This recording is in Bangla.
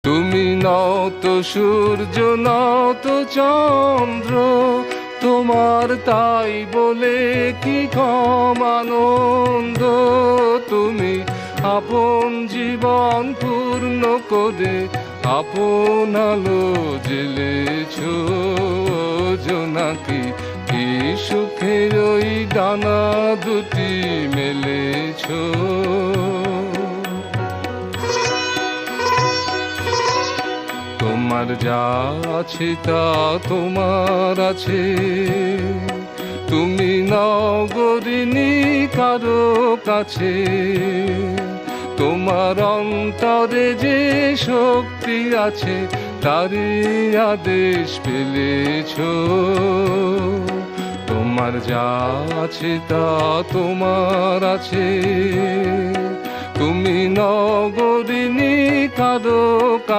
তুমি নও তো সূর্য, নও তো চন্দ্র, তোমার তাই বলে কি কম আনন্দ। তুমি আপন জীবন পূর্ণ করে আপন আলো জ্বেলেছ জোনাকি, কি সুখের ওই ডানা দুটি মেলেছ। তোমার যা আছে তা তোমার আছে, তুমি নগরিনী কারো কাছে। তোমার অন্তরে যে শক্তি আছে তারই আদেশ পেলেছ। তোমার যা আছে তা তোমার আছে, তুমি নগরিনী কারো